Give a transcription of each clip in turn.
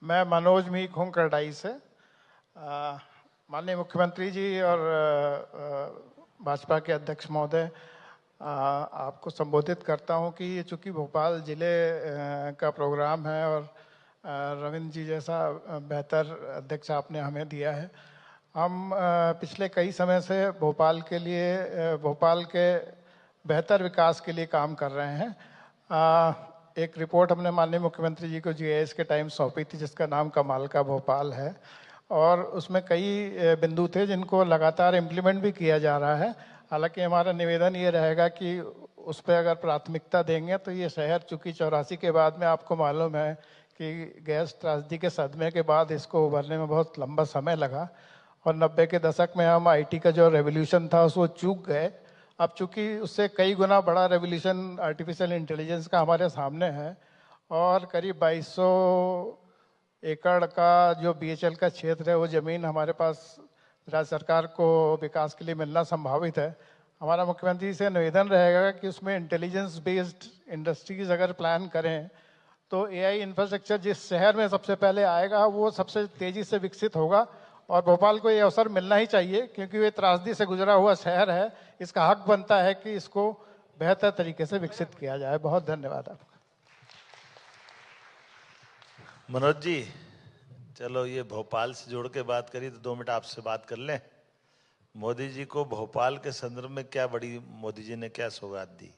मैं मनोज मी खोंकरडाई से माननीय मुख्यमंत्री जी और भाजपा के अध्यक्ष महोदय आपको संबोधित करता हूं कि ये चूंकि भोपाल जिले का प्रोग्राम है और रविंद्र जी जैसा बेहतर अध्यक्ष आपने हमें दिया है। हम पिछले कई समय से भोपाल के बेहतर विकास के लिए काम कर रहे हैं। एक रिपोर्ट हमने माननीय मुख्यमंत्री जी को जीआईएस के टाइम सौंपी थी जिसका नाम कमाल का भोपाल है और उसमें कई बिंदु थे जिनको लगातार इम्प्लीमेंट भी किया जा रहा है। हालांकि हमारा निवेदन ये रहेगा कि उस पर अगर प्राथमिकता देंगे तो ये शहर चूंकि 84 के बाद में आपको मालूम है कि गैस त्रासदी के सदमे के बाद इसको उभरने में बहुत लंबा समय लगा और 90 के दशक में हम आईटी का जो रेवोल्यूशन था उसको चूक गए। अब चूंकि उससे कई गुना बड़ा रेवोल्यूशन आर्टिफिशियल इंटेलिजेंस का हमारे सामने है और करीब 2200 एकड़ का जो बीएचएल का क्षेत्र है वो ज़मीन हमारे पास राज्य सरकार को विकास के लिए मिलना संभावित है। हमारा मुख्यमंत्री से निवेदन रहेगा कि उसमें इंटेलिजेंस बेस्ड इंडस्ट्रीज अगर प्लान करें तो एआई इंफ्रास्ट्रक्चर जिस शहर में सबसे पहले आएगा वो सबसे तेज़ी से विकसित होगा और भोपाल को ये अवसर मिलना ही चाहिए क्योंकि ये त्रासदी से गुजरा हुआ शहर है। इसका हक बनता है कि इसको बेहतर तरीके से विकसित किया जाए। बहुत धन्यवाद आपका। मनोज जी, चलो ये भोपाल से जोड़ के बात करी तो 2 मिनट आपसे बात कर लें। मोदी जी को भोपाल के संदर्भ में क्या बड़ी मोदी जी ने क्या सौगात दी?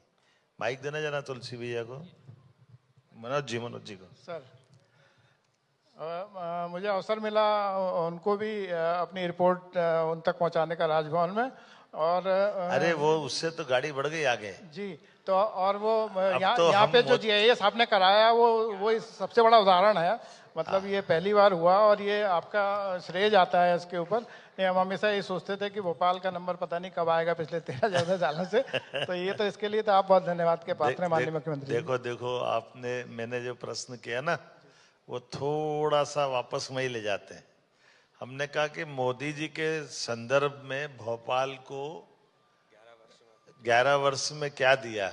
माइक देना जरा तुलसी भैया को। मनोज जी को। सर मुझे अवसर मिला उनको भी अपनी रिपोर्ट उन तक पहुंचाने का राजभवन में और अरे वो उससे तो गाड़ी बढ़ गई आगे जी। तो और वो यहाँ पे जो जीआईएस आपने कराया वो सबसे बड़ा उदाहरण है। मतलब ये पहली बार हुआ और ये आपका श्रेय जाता है इसके ऊपर। हम हमेशा ये सोचते थे कि भोपाल का नंबर पता नहीं कब आएगा पिछले 13-14 सालों से। तो ये तो इसके लिए तो आप बहुत धन्यवाद के पात्र हैं माननीय मुख्यमंत्री। देखो मैंने जो प्रश्न किया ना वो थोड़ा सा वापस में ही ले जाते हैं। हमने कहा कि मोदी जी के संदर्भ में भोपाल को 11 वर्ष में क्या दिया?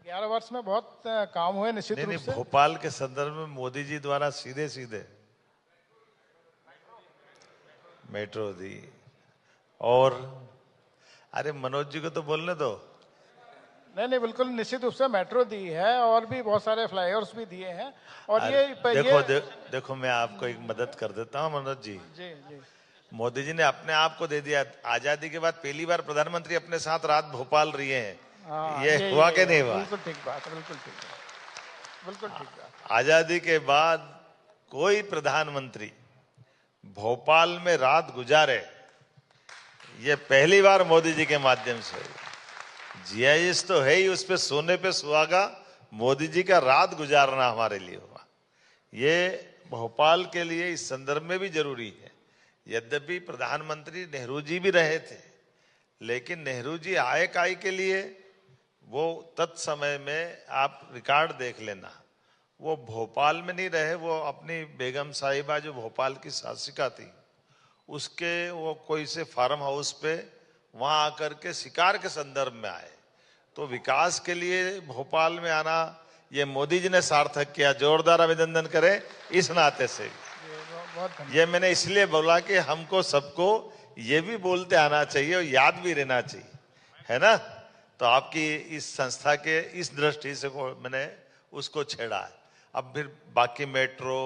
11 वर्ष में बहुत काम हुए निश्चित रूप से। भोपाल के संदर्भ में मोदी जी द्वारा सीधे मेट्रो दी और अरे मनोज जी को तो बोलने दो। नहीं बिल्कुल निश्चित रूप से मेट्रो दी है और भी बहुत सारे फ्लाईओवर्स भी दिए हैं और देखो मैं आपको एक मदद कर देता हूँ मनोज जी। जी। मोदी जी ने अपने आप को दे दिया। आजादी के बाद पहली बार प्रधानमंत्री अपने साथ रात भोपाल रही हैं। ये हुआ कि नहीं हुआ? बिल्कुल ठीक बात, बिल्कुल ठीक बात। आजादी के बाद कोई प्रधानमंत्री भोपाल में रात गुजारे ये पहली बार मोदी जी के माध्यम से। जीआईएस तो है ही, उस पे सोने पे सुहागा मोदी जी का रात गुजारना हमारे लिए हुआ। ये भोपाल के लिए इस संदर्भ में भी जरूरी है। यद्यपि प्रधानमंत्री नेहरू जी भी रहे थे लेकिन नेहरू जी आए काय के लिए वो तत्समय में आप रिकॉर्ड देख लेना वो भोपाल में नहीं रहे। वो अपनी बेगम साहिबा जो भोपाल की शासिका थी उसके वो कोई से फार्म हाउस पे वहां आकर के शिकार के संदर्भ में आए। तो विकास के लिए भोपाल में आना ये मोदी जी ने सार्थक किया। जोरदार अभिनंदन करें इस नाते से। ये मैंने इसलिए बोला कि हमको सबको ये भी बोलते आना चाहिए और याद भी रहना चाहिए, है ना? तो आपकी इस संस्था के इस दृष्टि से मैंने उसको छेड़ा है। अब फिर बाकी मेट्रो,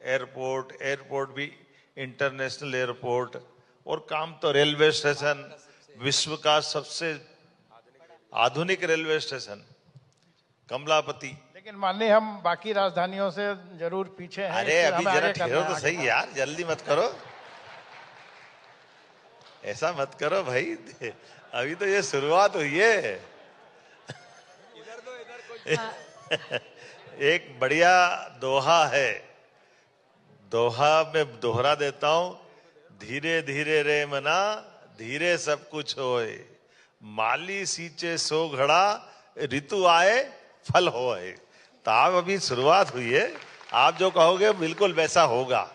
एयरपोर्ट भी इंटरनेशनल एयरपोर्ट और काम तो रेलवे स्टेशन, विश्व का सबसे आधुनिक रेलवे स्टेशन कमलापति। लेकिन माननीय हम बाकी राजधानियों से जरूर पीछे हैं। अरे अभी जरा ठहरो तो सही यार, जल्दी मत करो, ऐसा मत करो भाई, अभी तो ये शुरुआत हुई है। एक बढ़िया दोहा है, दोहा में दोहरा देता हूं, धीरे धीरे रे मना धीरे सब कुछ होए, माली सींचे सो घड़ा ऋतु आए फल होए। तो आप अभी शुरुआत हुई है, आप जो कहोगे बिल्कुल वैसा होगा।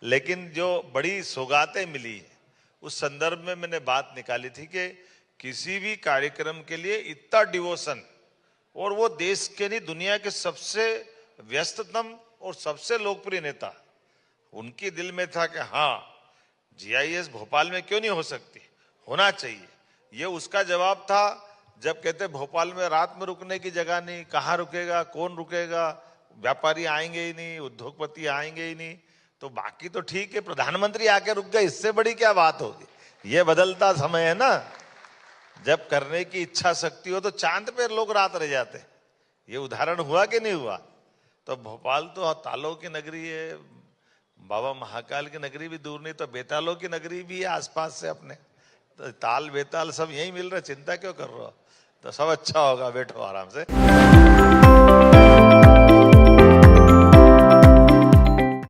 लेकिन जो बड़ी सौगातें मिली उस संदर्भ में मैंने बात निकाली थी कि किसी भी कार्यक्रम के लिए इतना डिवोशन, और वो देश के नहीं दुनिया के सबसे व्यस्ततम और सबसे लोकप्रिय नेता, उनके दिल में था कि हाँ जीआईएस भोपाल में क्यों नहीं हो सकती, होना चाहिए। ये उसका जवाब था जब कहते भोपाल में रात में रुकने की जगह नहीं, कहाँ रुकेगा, कौन रुकेगा, व्यापारी आएंगे ही नहीं, उद्योगपति आएंगे ही नहीं, तो बाकी तो ठीक है, प्रधानमंत्री आके रुक गए, इससे बड़ी क्या बात होगी। ये बदलता समय है ना, जब करने की इच्छा शक्ति हो तो चांद पे लोग रात रह जाते। ये उदाहरण हुआ कि नहीं हुआ। तो भोपाल तो तालों की नगरी है, बाबा महाकाल की नगरी भी दूर नहीं, तो बेतालों की नगरी भी है आसपास से अपने, तो ताल बेताल सब यही मिल रहे, चिंता क्यों कर रहे हो। तो सब अच्छा होगा, बैठो आराम से।